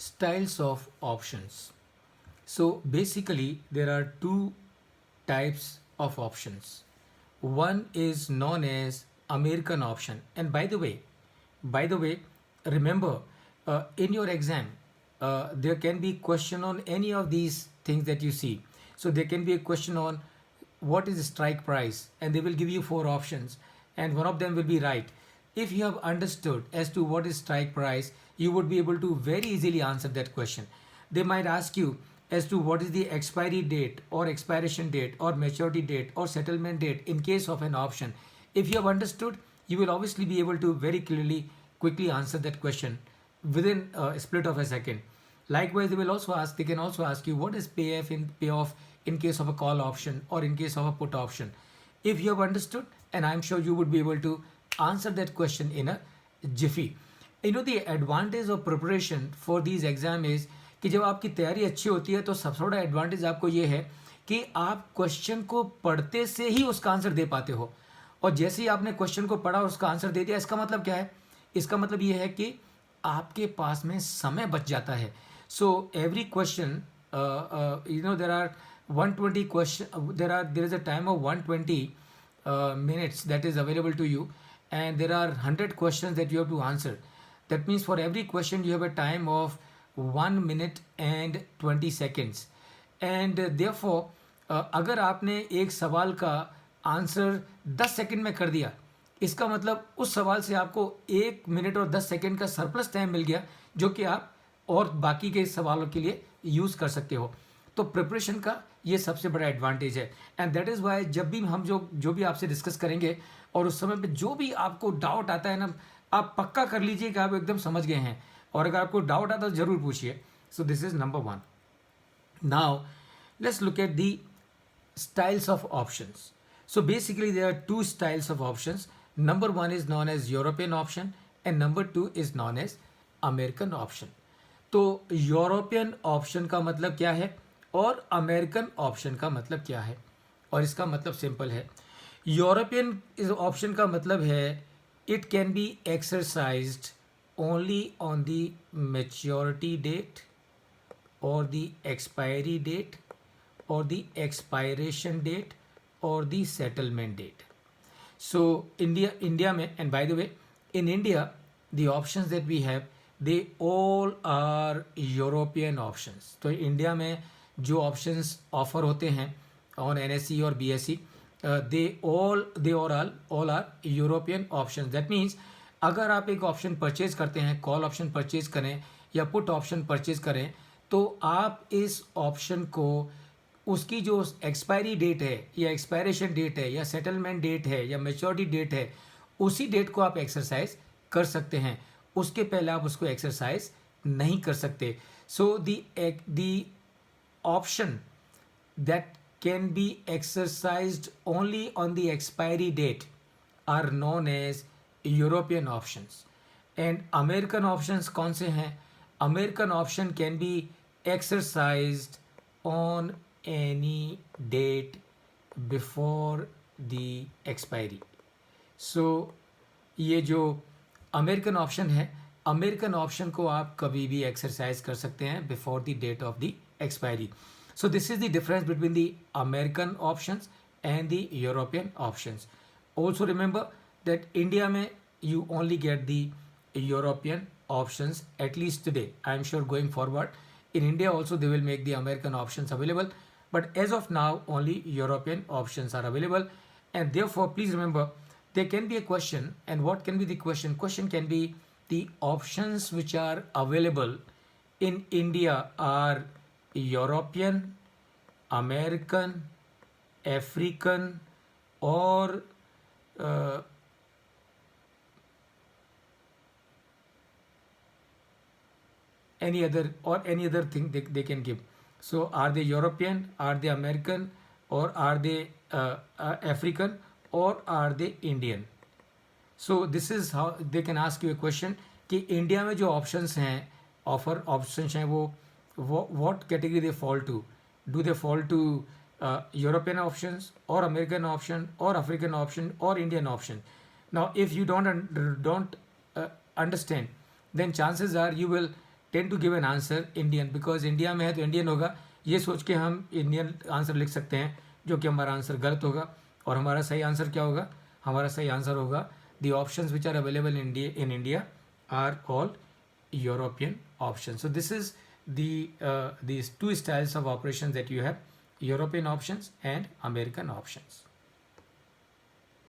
Styles of options. So basically, there are two types of options. One is known as American option. And by the way, remember, in your exam, there can be question on any of these things that you see. So there can be a question on what is the strike price, and they will give you four options, and one of them will be right. If you have understood as to what is strike price, you would be able to very easily answer that question. They might ask you as to what is the expiry date or expiration date or maturity date or settlement date in case of an option. If you have understood, you will obviously be able to very clearly, quickly answer that question within a split of a second. Likewise, they can also ask you what is payoff in case of a call option or in case of a put option. If you have understood, and I'm sure you would be able to answer that question in a jiffy. The advantage of preparation for these exam is कि जब आपकी तैयारी अच्छी होती है तो सबसे बड़ा एडवांटेज आपको ये है कि आप क्वेश्चन को पढ़ते से ही उसका आंसर दे पाते हो। और जैसे ही आपने क्वेश्चन को पढ़ा और उसका आंसर दे दिया, इसका मतलब क्या है? इसका मतलब ये है कि आपके पास में समय बच जाता है। So every question, there are 120 question, there is a time of 120 minutes that is available to you, and there are 100 questions that you have to answer. That means for every question you have a time of 1 minute and 20 seconds. And therefore, अगर आपने एक सवाल का answer 10 second में कर दिया, इसका मतलब उस सवाल से आपको 1 मिनट और 10 सेकंड का सरप्लस टाइम मिल गया, जो कि आप और बाकी के सवालों के लिए यूज़ कर सकते हो। तो प्रिपरेशन का ये सबसे बड़ा एडवांटेज है। एंड दैट इज़ वाई जब भी हम जो भी आपसे डिस्कस करेंगे और उस समय पे जो भी आपको डाउट आता है ना, आप पक्का कर लीजिए कि आप एकदम समझ गए हैं, और अगर आपको डाउट आता है तो ज़रूर पूछिए। So this is number one. Now let's look at the styles of options. So basically there are two styles of options. Number one is known as European option and number two is known as American option. तो European option का मतलब क्या है और American option का मतलब क्या है? और इसका मतलब सिंपल है। यूरोपियन ऑप्शन का मतलब है it can be exercised only on the maturity date और the expiry date or the expiration date or the settlement date. So India में, and by the way, in India the options that we have, they all are European options. तो India में जो options offer होते हैं on NSE और BSE, they all are European options. That means अगर आप एक ऑप्शन परचेज करते हैं, कॉल ऑप्शन परचेज करें या पुट ऑप्शन परचेज करें, तो आप इस ऑप्शन को उसकी जो एक्सपायरी डेट है या एक्सपायरेशन डेट है या सेटलमेंट डेट है या मैच्योरिटी डेट है, उसी डेट को आप एक्सरसाइज कर सकते हैं। उसके पहले आप उसको एक्सरसाइज नहीं कर सकते। So the option that can be exercised only on the expiry date are known as European options. And American options कौन से हैं? American option can be exercised ऑन any date before the expiry. So ये जो American option है, American option को आप कभी भी एक्सरसाइज कर सकते हैं before the date of the expiry. So this is the difference between the American options and the European options. Also remember that India में you only get the European options, at least today. I am sure going forward in India also they will make the American options available, but as of now only European options are available. And therefore please remember, there can be a question, and what can be the question? Question can be the options which are available in India are European, American, African, or any other thing they can give. So are they European, are they American, or are they African, or are they Indian? So this is how they can ask you a question कि India में जो options हैं, offer options हैं, वो what category they fall to? Do they fall to European options और American option और African option और Indian option? Now if you don't understand, then chances are you will tend to give an answer Indian, because India में है तो Indian होगा, ये सोच के हम इंडियन आंसर लिख सकते हैं, जो कि हमारा आंसर गलत होगा। और हमारा सही आंसर क्या होगा? हमारा सही आंसर होगा the options which are available in India are all European options. So this is these two styles of operations that you have: European options and American options.